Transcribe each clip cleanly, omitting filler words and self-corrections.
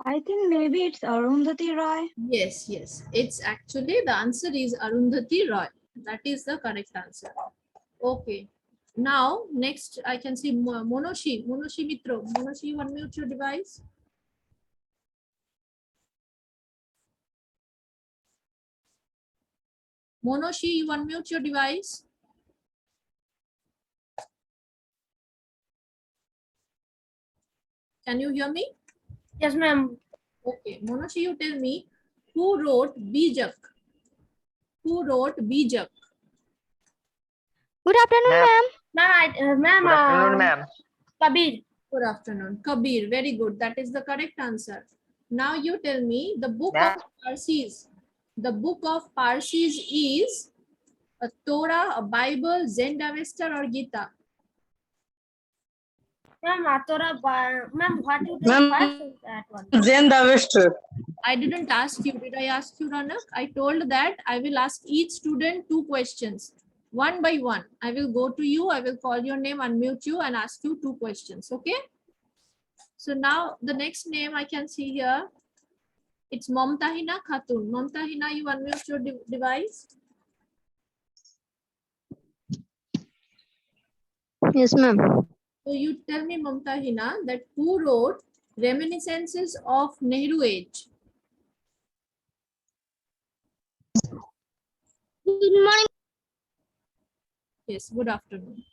I think maybe it's Arundhati Roy. Yes, yes. It's actually the answer is Arundhati Roy. That is the correct answer. Okay. Now, next I can see Monoshi. Monoshi Mitro. Monoshi, you unmute your device. Monoshi, you unmute your device. Can you hear me? Yes, ma'am. Okay. Monoshi, you tell me who wrote Bijak? Who wrote Bijak? Good afternoon, ma'am. Ma'am, Good afternoon, ma'am. Kabir. Good afternoon. Kabir. Very good. That is the correct answer. Now you tell me the book Ma'am. of Parsis. The book of Parsis is a Torah, a Bible, Zend-Avesta, or Gita? Ma'am, ma'am, what you tell first is that one. Zend-Avesta. I didn't ask you. Did I ask you, Ranak? I told that I will ask each student 2 questions. One by one. I will go to you. I will call your name, unmute you, and ask you 2 questions. Okay? So now the next name I can see here. It's Momtahina Khatun. Momtahina, you unmute your device. Yes, ma'am. So you tell me, Momtahina, that who wrote Reminiscences of Nehru Age? Good morning. Yes, good afternoon.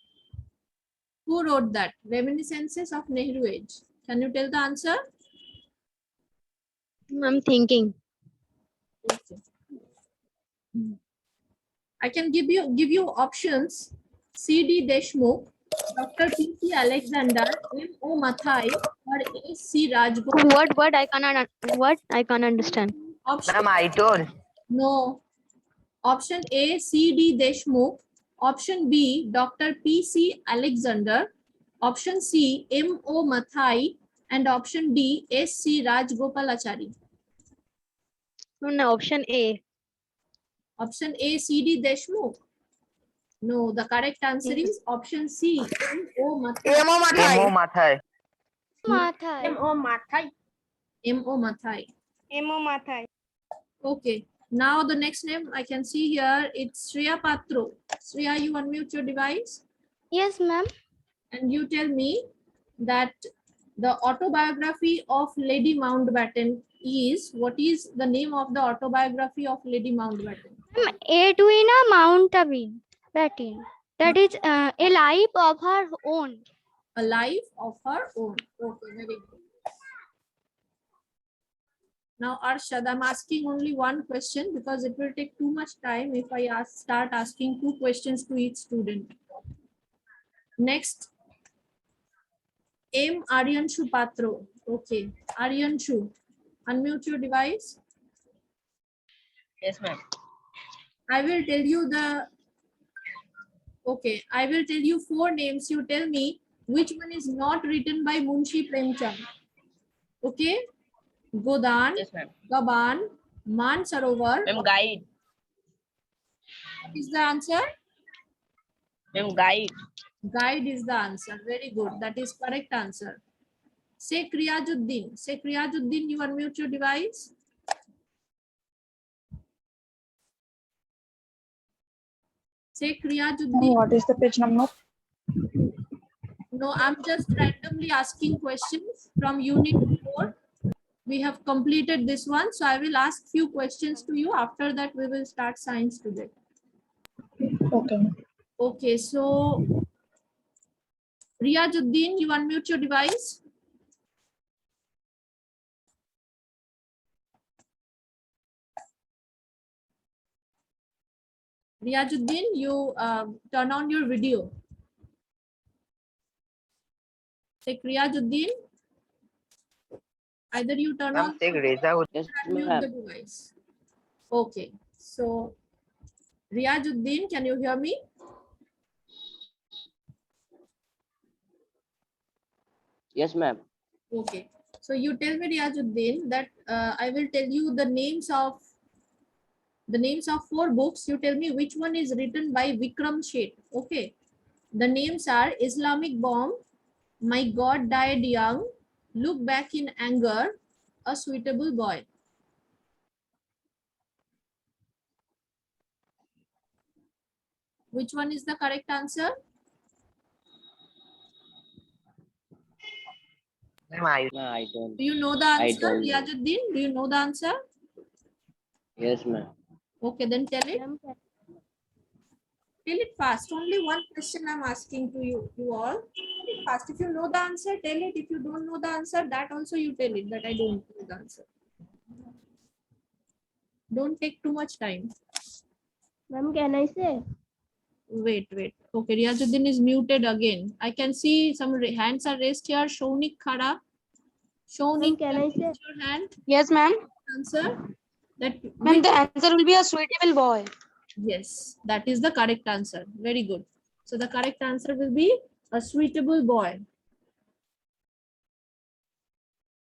Who wrote that? Reminiscences of Nehru Age. Can you tell the answer? I'm thinking. Okay. I can give you options. C.D. Deshmukh, Dr. P.C. Alexander, M.O. Mathai, or A.C. Rajgopal. What I can't understand. Option Ma'am, I told. No. Option A, C.D. Deshmukh. Option B, Dr. P.C. Alexander. Option C, M.O. Mathai. And option D, S.C. Rajgopalachari. No, option A. Option A, C.D. Deshmukh. No, the correct answer is option C, M.O. Mathai. Emo Mathai. Mathai. M.O. Mathai. M.O. Mathai. Emo Mathai. Okay. Now the next name I can see here, it's Shreya Patro. Shreya, you unmute your device. Yes, ma'am. And you tell me that the autobiography of Lady Mountbatten is, what is the name of the autobiography of Lady Mountbatten? Edwina Mountbatten. That is a life of her own. A life of her own. Okay, very good. Now, Arshad, I'm asking only one question because it will take too much time if I start asking 2 questions to each student. Next, M. Aryanshu Patro. Okay, Aryanshu, unmute your device. Yes, ma'am. I will tell you I will tell you 4 names. You tell me which one is not written by Munshi Premchand. Okay? Godan, Yes, ma'am. Gaban, Mansarovar. Ma'am, guide. What is the answer? Ma'am, guide. Guide is the answer. Very good. That is correct answer. Sheikh Riyazuddin. Sheikh Riyazuddin, you unmute your device. Sheikh Riyazuddin. What is the page number? No, I'm just randomly asking questions from unit 4. We have completed this one. So I will ask few questions to you. After that, we will start science today. Okay. Okay, so Riyazuddin, you unmute your device. Riyazuddin, you turn on your video. Say Riyazuddin. Either you turn Ma'am, on take Reza. Yes, mute the device. Okay, so Riyazuddin, can you hear me? Yes, ma'am. Okay, so you tell me, Riyazuddin, that I will tell you the names of 4 books. You tell me which one is written by Vikram Sheth. Okay, the names are Islamic Bomb, My God Died Young, Look Back in Anger, a suitable boy. Which one is the correct answer? No, I don't. Do you know the I answer, don't know. Riyazuddin? Do you know the answer? Yes, ma'am. Okay, then tell it. Ma'am, Tell it fast. Only one question I'm asking to you all. Tell it fast. If you know the answer, tell it. If you don't know the answer, that also you tell it that I don't know the answer. Don't take too much time. ma'am, can I say? Wait. Okay, Riyazuddin is muted again. I can see some hands are raised here. Shaunik Khara. Shaunik, Can I say? raise your hand. Yes, ma'am. Answer. That Ma'am, the answer will be a suitable boy. yes, that is the correct answer. Very good. So the correct answer will be a suitable boy.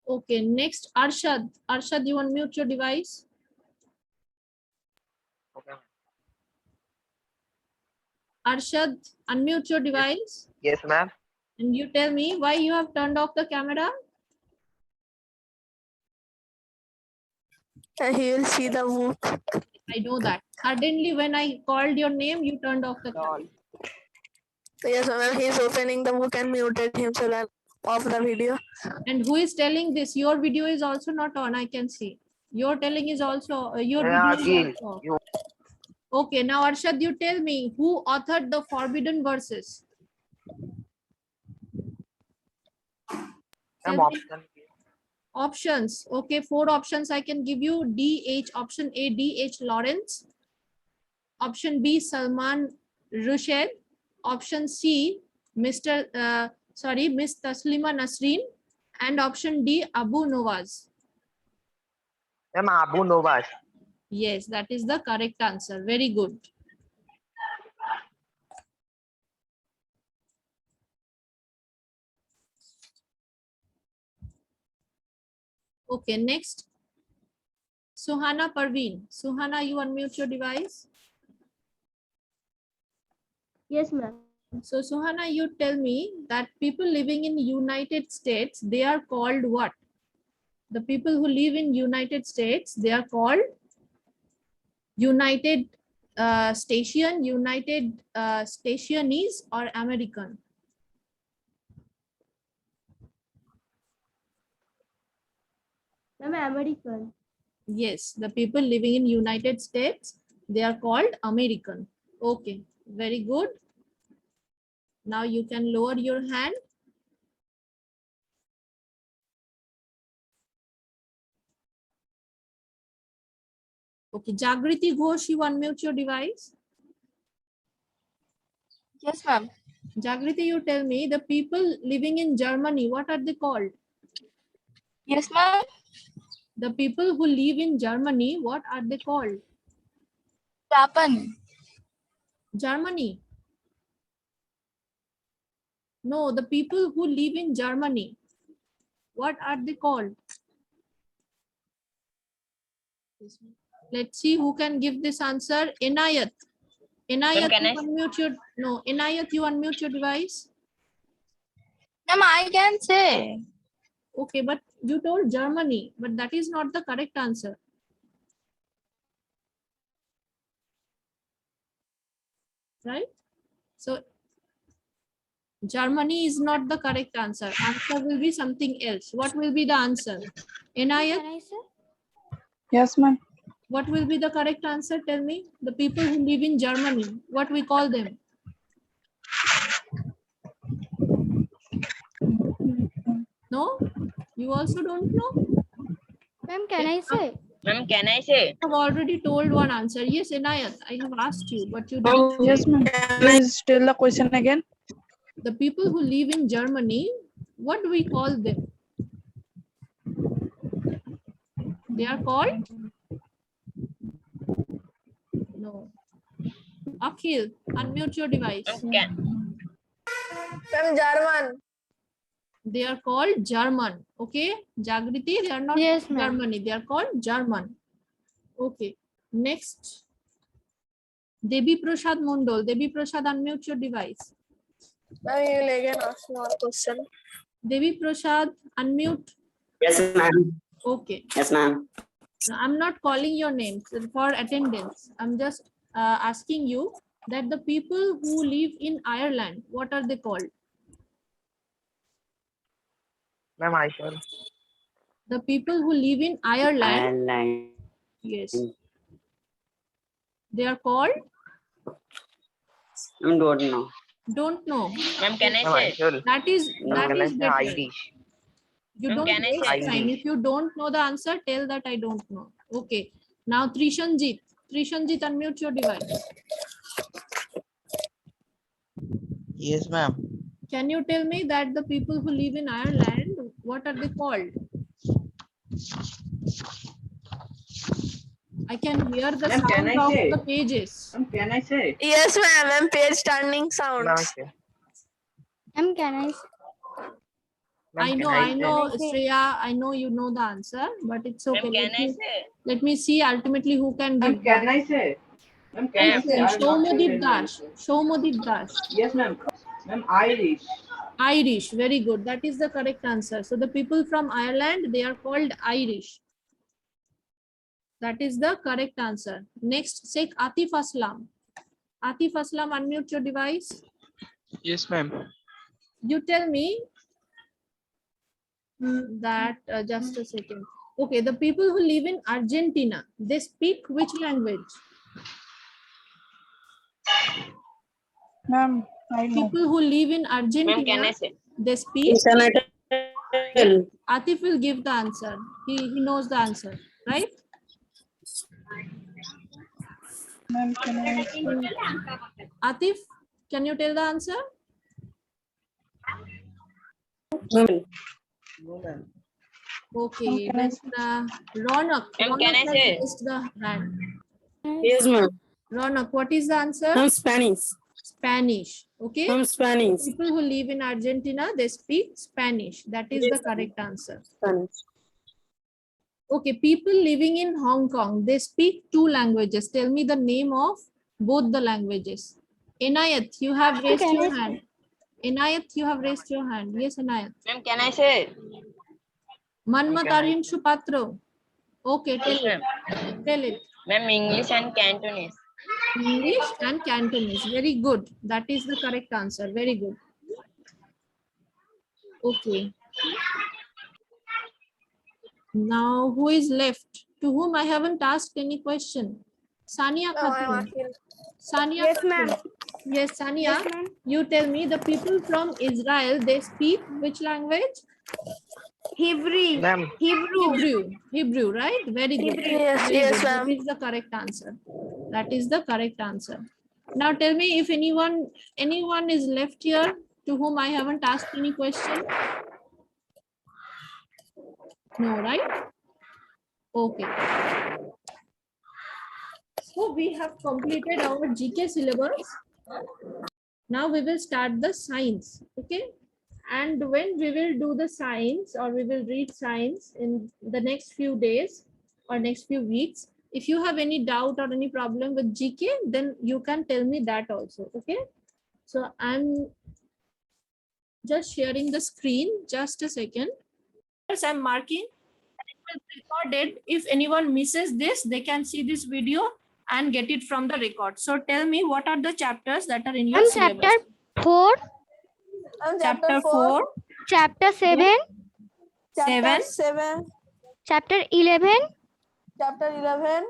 Okay, next Arshad. Arshad, you unmute your device. Okay. Arshad, unmute your device Yes, ma'am. and you tell me why you have turned off the camera. He will see the book. I know that. Suddenly when I called your name, you turned off the camera. Yes, ma'am. He is opening the book and muted himself and off the video. And who is telling this? Your video is also not on, I can see. Your telling is also, your Yeah, video is Gil, also you. off. Okay, now Arshad, you tell me who authored the forbidden verses? Tell Ma'am, me. option. Options. Okay, 4 options I can give you. D.H. Option A, D.H. Lawrence. Option B, Salman Rushdie. Option C, Miss Taslima Nasreen. And option D, Abu Nawaz. Ma'am, Abu Nawaz. Yes, that is the correct answer. Very good. Okay, next. Suhana Parveen. Suhana, you unmute your device. Yes, ma'am. So Suhana, you tell me that people living in United States, they are called what? The people who live in United States, they are called United Stationese or American. Ma'am, American. Yes, the people living in United States, they are called American. Okay, very good. Now you can lower your hand. Okay, Jagriti Ghosh, you unmute your device. Yes, ma'am. Jagriti, you tell me the people living in Germany, what are they called? Yes, ma'am. The people who live in Germany, what are they called? Japan. Germany. No, the people who live in Germany, what are they called? Let's see who can give this answer. Inayat. Inayat, can you I- unmute your, no, Inayat, you unmute your device. Ma'am, I can say. Okay, but you told Germany, but that is not the correct answer. Right? So Germany is not the correct answer. Answer will be something else. What will be the answer? Inayat, Can I say? Yes, ma'am. what will be the correct answer? Tell me. The people who live in Germany, what we call them? No? You also don't know? Ma'am, can I say? Ma'am, can I say? I have already told one answer. Yes, Inayat, I have asked you, but you didn't. Yes, ma'am. Please tell the question again. The people who live in Germany, what do we call them? They are called? No. Akhil, unmute your device. Ma'am, Ma'am, German. They are called German. Okay, Jagriti, they are not Yes, ma'am. Germany. They are called German. Okay, next. Debi Prasad Mondol. Debi Prasad, unmute your device. Ma'am, you will again ask me one question. Devi Prasad, unmute. Yes, ma'am. Okay. Yes, ma'am. I'm not calling your names for attendance. I'm just asking you that the people who live in Ireland, what are they called? Ma'am, I sure. The people who live in Ireland, Ireland. yes, they are called, I don't know. don't know. Ma'am, can I say? Sure. That is Can I say better. Irish? You Ma'am, don't can I waste say time. Irish? If you don't know the answer, tell that I don't know. Okay. Now Trishanjit. Trishanjit, unmute your device. Yes, ma'am. Can you tell me that the people who live in Ireland, what are they called? I can hear the Ma'am, can sound I of say? the pages. Can I say? Yes, ma'am. And page turning sounds. Ma'am, okay. Can I? Ma'am, I can know, I I say? know, say? Shreya, I know you know the answer, but it's okay. Ma'am, can I say? Let me see ultimately who can give. Can I say? Ma'am, can I say? Okay, I'm not sure Shomodip in Dash. English. Shomodip Dash. Yes, ma'am. Ma'am, Irish. Irish, very good. That is the correct answer. So the people from Ireland, they are called Irish. That is the correct answer. Next, Sheikh Atif Aslam. Atif Aslam, unmute your device. Yes, ma'am. You tell me that, just a second. Okay, the people who live in Argentina, they speak which language? Ma'am, I know. People who live in Ma'am, can I Argentina, say? they speak. Can I tell? Atif will give the answer. He knows the answer, right? Ma'am, can I? Atif, can you tell the answer? No, ma'am. Okay, Can I then Ronak. Ma'am, Ronak can I has say? raised the hand. Yes, ma'am. Ronak, what is the answer? I'm Spanish. Spanish. Okay. I'm Spanish. People who live in Argentina, they speak Spanish. That is the correct answer. Spanish. Okay, people living in Hong Kong, they speak two languages. Tell me the name of both the languages. Inayat, you have raised Can your I hand. Inayat, you have raised your hand. Yes, Inayat. Ma'am, can I say? Manmat Can I- Aryan Shupatro. Okay, tell Yes, it. ma'am. Tell it. Ma'am, English and Cantonese. English and Cantonese. Very good. That is the correct answer. Very good. Okay. Now, who is left? To whom I haven't asked any question. Sania No, I'm Khatun. asking. Sania Yes, Khatun. ma'am. Yes, Sania. Yes, ma'am. You tell me the people from Israel, they speak which language? Hebrew. Ma'am, Hebrew. Hebrew, right? Very good. Yes, Very yes, good. That ma'am. is the correct answer. That is the correct answer. Now tell me if anyone is left here to whom I haven't asked any question. No, right? Okay. So we have completed our GK syllabus. Now we will start the science. Okay. And when we will do the science or we will read science in the next few days or next few weeks, if you have any doubt or any problem with GK, then you can tell me that also. Okay. So I'm just sharing the screen. Just a second. Yes, I'm marking. It will be recorded. If anyone misses this, they can see this video and get it from the record. So tell me what are the chapters that are in your I'm syllabus? chapter 4, Chapter 4, chapter 7, 7, 7, chapter 11, chapter 11.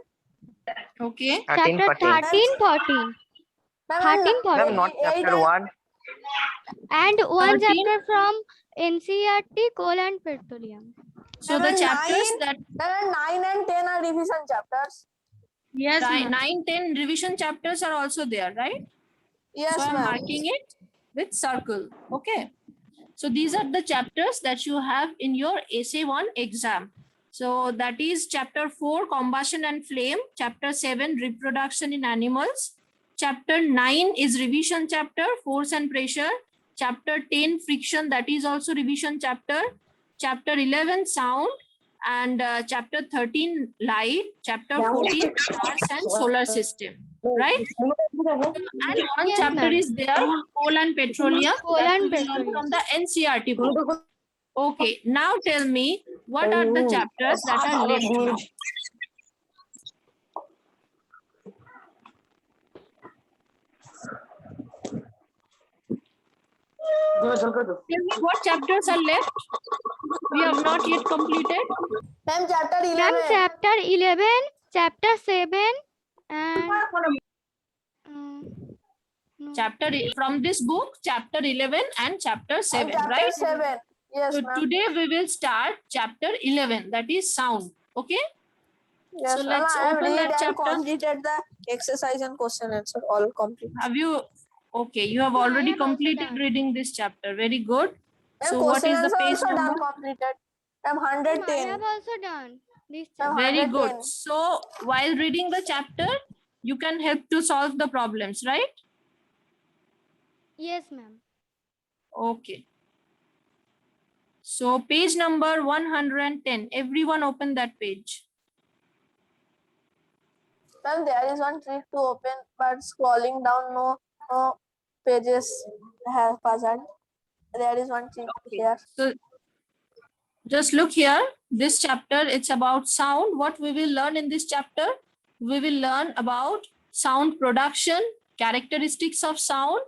okay. 13, chapter 14. 13, 14, Ma'am, 13, Ma'am, 14, not chapter 1. and one 13. chapter from NCERT Coal and Petroleum. So the Seven, chapters 9. that 9 and 10 are revision chapters. Yes, ma'am. 9, 10 revision chapters are also there, right? Yes, So I'm ma'am. marking it with circle. Okay. So these are the chapters that you have in your Essay 1 exam. So that is chapter 4, combustion and flame. Chapter 7, reproduction in animals. Chapter 9 is revision chapter, force and pressure. Chapter 10, friction, that is also revision chapter. Chapter 11, sound. And chapter 13, light. Chapter 14, stars and solar system. Right? And one Yes, chapter ma'am. is there, coal and petroleum. Coal that and we will learn petroleum. from the NCERT book. Okay, now tell me What are the chapters that are left now? Tell me what chapters are left? We have not yet completed. Ma'am, chapter 11. Ma'am, chapter 11, chapter 7, and no. Chapter from this book, chapter 11 and chapter 7, Chapter right? 7. Yes, So ma'am. today we will start chapter 11, that is sound. Okay. Yes, so ma'am. let's I have open read that and chapter. completed the exercise and question answer all complete. Have you? Okay, you have Yeah, I already have also completed done. reading this chapter. Very good. And So what question is the answer page also number? done completed. Ma'am, Ma'am, I 110. have also done this Ma'am, chapter. Very good. 110. So while reading the chapter, you can help to solve the problems, right? Yes, ma'am. Okay. So page number 110. Everyone open that page. Ma'am, there is one trick to open, but scrolling down, no pages have passed. There is one trick here. So just look here. This chapter, it's about sound. What we will learn in this chapter? We will learn about sound production, characteristics of sound,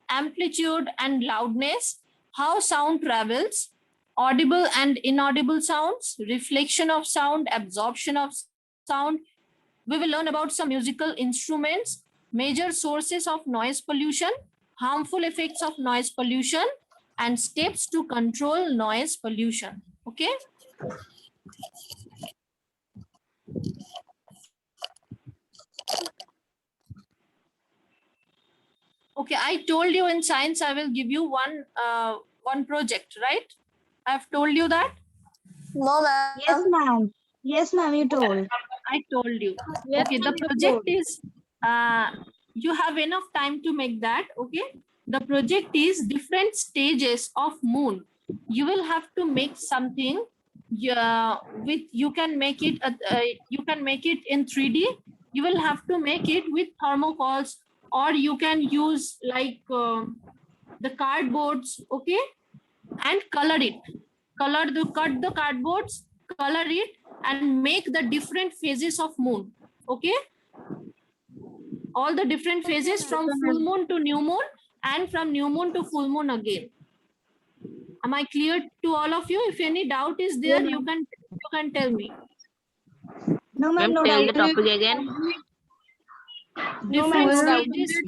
amplitude and loudness, how sound travels, audible and inaudible sounds, reflection of sound, absorption of sound. We will learn about some musical instruments, major sources of noise pollution, harmful effects of noise pollution, and steps to control noise pollution. Okay. Okay, I told you in science I will give you one project, right? I've told you that. No, ma'am. Yes, ma'am. Yes, ma'am, you told. I told you. Yes, Okay, the ma'am, you project told. is you have enough time to make that. Okay, the project is different stages of moon. You will have to make something. With you can make it. You can make it in 3D. You will have to make it with thermocols, or you can use like the cardboards. Okay, and color it. Cut the cardboards, color it, and make the different phases of moon. Okay, all the different phases from full moon to new moon and from new moon to full moon again. Am I clear to all of you? If any doubt is there, you can tell me. No, ma'am, no Tell the doubt. topic again. Different ma'am. stages,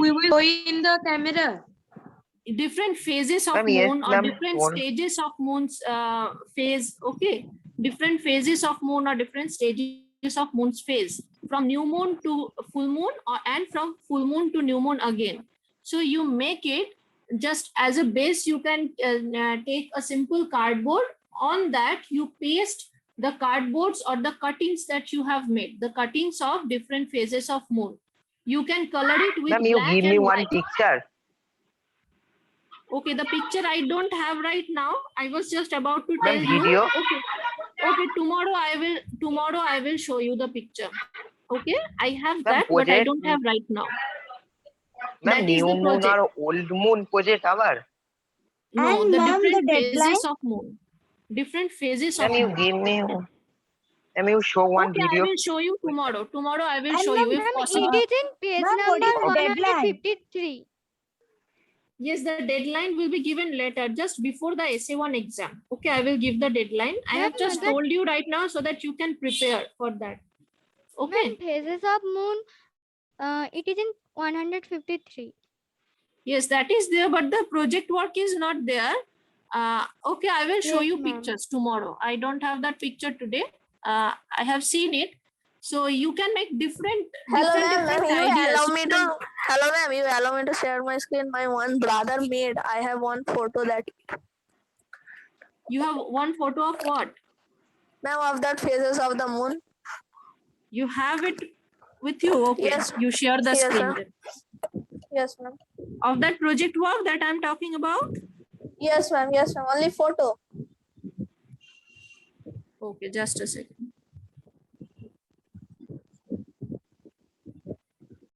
We will show in the camera. different phases of Ma'am, yes, moon, or ma'am. different One. stages of moon's phase. Okay, different phases of moon or different stages of moon's phase, from new moon to full moon, and from full moon to new moon again. So you make it just as a base. You can take a simple cardboard. On that you paste the cardboards or the cuttings that you have made, the cuttings of different phases of moon. You can color it with Ma'am, you black give me and one white. picture. Okay, the picture I don't have right now. I was just about to tell Ma'am, you. video. Okay, tomorrow I will show you the picture. Okay, I have that, but I project. don't have right now. Ma'am, That is new the moon project. or old moon project abar. No, And the ma'am, different the deadline? phases of moon. Different phases of Ma'am, you moon. give me. Ma'am, you show one Okay, I video. will show you tomorrow. Tomorrow I will And show ma'am, you if Ma'am, possible. it is in page Ma'am, what number is the deadline? 153. Yes, the deadline will be given later, just before the essay-1 exam. Okay, I will give the deadline. I have Ma'am, just that- told you right now so that you can prepare for that. Okay. Ma'am, phases of moon, it is in 153. Yes, that is there, but the project work is not there. Okay, I will show Yes, you ma'am. pictures tomorrow. I don't have that picture today. I have seen it. So you can make different Hello, ma'am. different You ideas. allow me to. Hello, ma'am. You allow me to share my screen. My one brother made. I have one photo that. You have one photo of what? Ma'am, of that phases of the moon. You have it with you. Okay, Yes. you share the Yes, screen ma'am. then. Yes, ma'am. Of that project work that I'm talking about. Yes, ma'am. Yes, ma'am. Only photo. Okay, just a second.